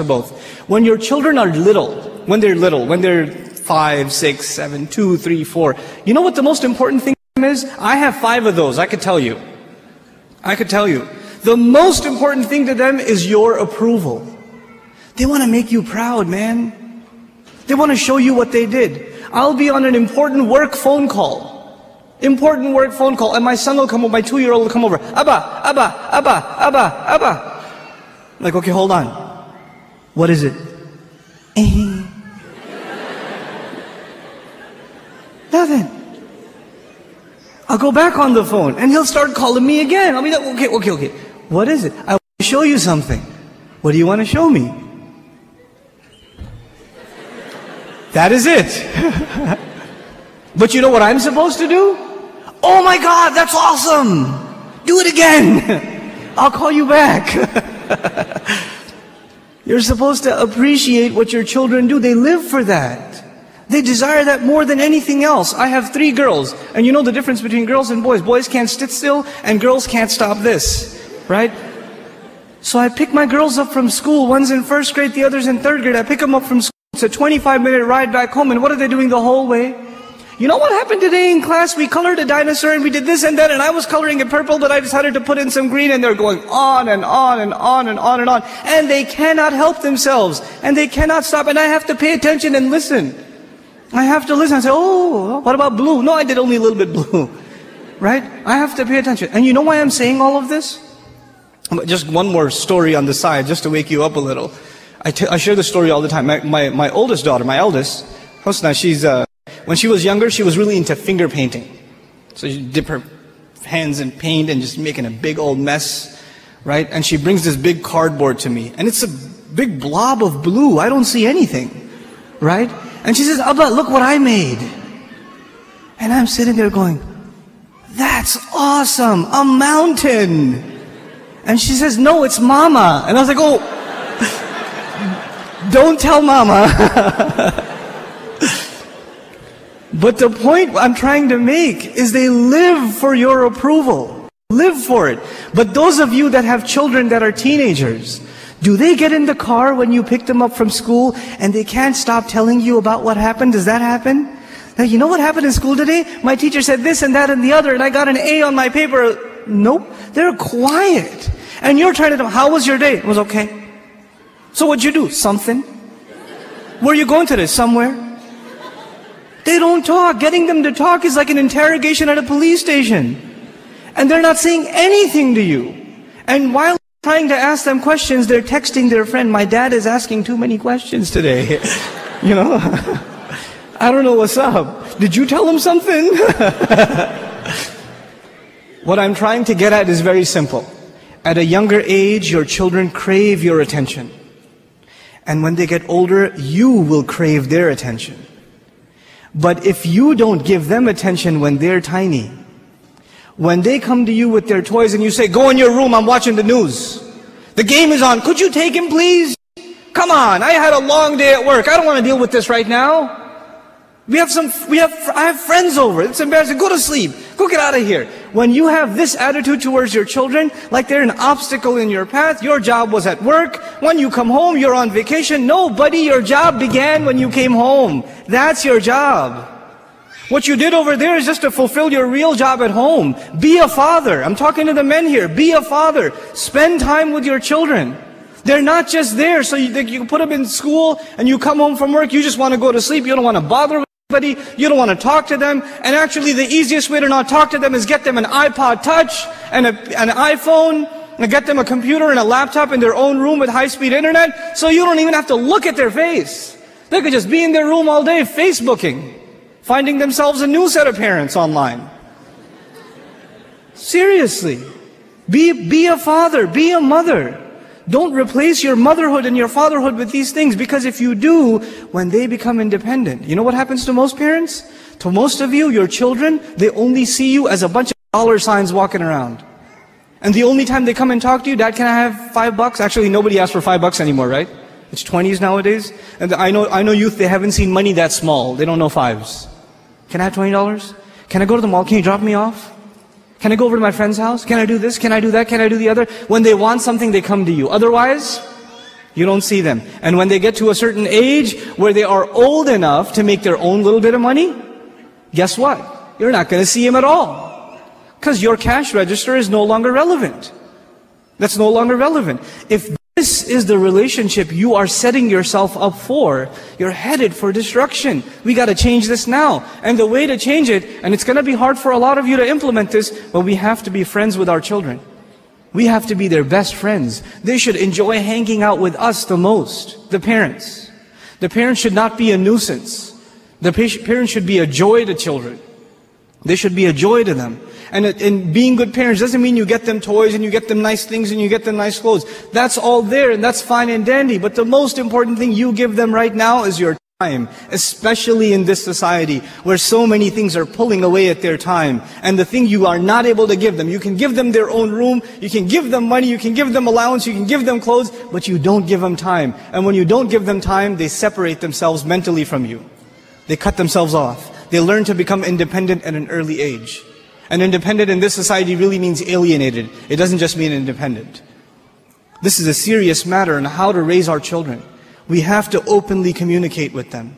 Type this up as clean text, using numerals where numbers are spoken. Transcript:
to both. When your children are little, when they're 5, 6, 7, 2, 3, 4, you know what the most important thing is? I have 5 of those, I could tell you. The most important thing to them is your approval. They want to make you proud, man. They want to show you what they did. I'll be on an important work phone call. And my son will come over, my 2-year-old will come over. Abba. Like, okay, hold on. What is it? Nothing. I'll go back on the phone and he'll start calling me again. I'll be like, okay. What is it? I want to show you something. What do you want to show me? That is it. But you know what I'm supposed to do? Oh my God, that's awesome. Do it again. I'll call you back. You're supposed to appreciate what your children do. They live for that. They desire that more than anything else. I have 3 girls, and you know the difference between girls and boys. Boys can't sit still, and girls can't stop this, right? So I pick my girls up from school. One's in 1st grade, the other's in 3rd grade. I pick them up from school. It's a 25-minute ride back home, and what are they doing the whole way? You know what happened today in class? We colored a dinosaur, and we did this and that, and I was coloring it purple, but I decided to put in some green, and they're going on and on and on and on and on. And they cannot help themselves, and they cannot stop, and I have to pay attention and listen. I have to listen and say, oh, what about blue? No, I did only a little bit blue. Right? I have to pay attention. And you know why I'm saying all of this? Just one more story on the side, just to wake you up a little. I share this story all the time. My oldest daughter, my eldest, Hosna, when she was younger, she was really into finger painting. So she'd dip her hands in paint and just making a big old mess. Right? And she brings this big cardboard to me. And it's a big blob of blue. I don't see anything. Right? And she says, Abba, look what I made. And I'm sitting there going, that's awesome, a mountain. And she says, no, it's Mama. And I was like, oh, don't tell Mama. But the point I'm trying to make is they live for your approval. Live for it. But those of you that have children that are teenagers, do they get in the car when you pick them up from school and they can't stop telling you about what happened? Does that happen? Like, you know what happened in school today? My teacher said this and that and the other, and I got an A on my paper. Nope. They're quiet. And you're trying to tell them, how was your day? It was okay. So what'd you do? Something. Where are you going today? Somewhere. They don't talk. Getting them to talk is like an interrogation at a police station. And they're not saying anything to you. And while trying to ask them questions, they're texting their friend, my dad is asking too many questions today. You know, I don't know what's up. Did you tell him something? What I'm trying to get at is very simple. At a younger age, your children crave your attention. And when they get older, you will crave their attention. But if you don't give them attention when they're tiny, when they come to you with their toys and you say, go in your room, I'm watching the news. The game is on. Could you take him, please? Come on, I had a long day at work. I don't want to deal with this right now. I have friends over. It's embarrassing. Go to sleep. Go get out of here. When you have this attitude towards your children, like they're an obstacle in your path, your job was at work. When you come home, you're on vacation. No, buddy, your job began when you came home. That's your job. What you did over there is just to fulfill your real job at home. Be a father. I'm talking to the men here. Be a father. Spend time with your children. They're not just there so you put them in school and you come home from work, you just want to go to sleep. You don't want to bother with anybody. You don't want to talk to them. And actually the easiest way to not talk to them is get them an iPod Touch and an iPhone and get them a computer and a laptop in their own room with high-speed internet so you don't even have to look at their face. They could just be in their room all day Facebooking, finding themselves a new set of parents online. Seriously. Be a father, be a mother. Don't replace your motherhood and your fatherhood with these things, because if you do, when they become independent, you know what happens to most parents? To most of you, your children, they only see you as a bunch of dollar signs walking around. And the only time they come and talk to you, Dad, can I have $5? Actually, nobody asks for $5 anymore, right? It's 20s nowadays. And I know youth, they haven't seen money that small. They don't know fives. Can I have $20? Can I go to the mall? Can you drop me off? Can I go over to my friend's house? Can I do this? Can I do that? Can I do the other? When they want something, they come to you. Otherwise, You don't see them. And when they get to a certain age where they are old enough to make their own little bit of money, guess what? You're not going to see him at all. Because your cash register is no longer relevant. That's no longer relevant. If this is the relationship you are setting yourself up for, you're headed for destruction. We got to change this now. And the way to change it, and it's going to be hard for a lot of you to implement this, but we have to be friends with our children. We have to be their best friends. They should enjoy hanging out with us the most, the parents. The parents should not be a nuisance. The parents should be a joy to children. They should be a joy to them. And being good parents doesn't mean you get them toys and you get them nice things and you get them nice clothes. That's all there and that's fine and dandy. But the most important thing you give them right now is your time, especially in this society where so many things are pulling away at their time. And the thing you are not able to give them, you can give them their own room, you can give them money, you can give them allowance, you can give them clothes, but you don't give them time. And when you don't give them time, they separate themselves mentally from you. They cut themselves off. They learn to become independent at an early age. And independent in this society really means alienated. It doesn't just mean independent. This is a serious matter on how to raise our children. We have to openly communicate with them.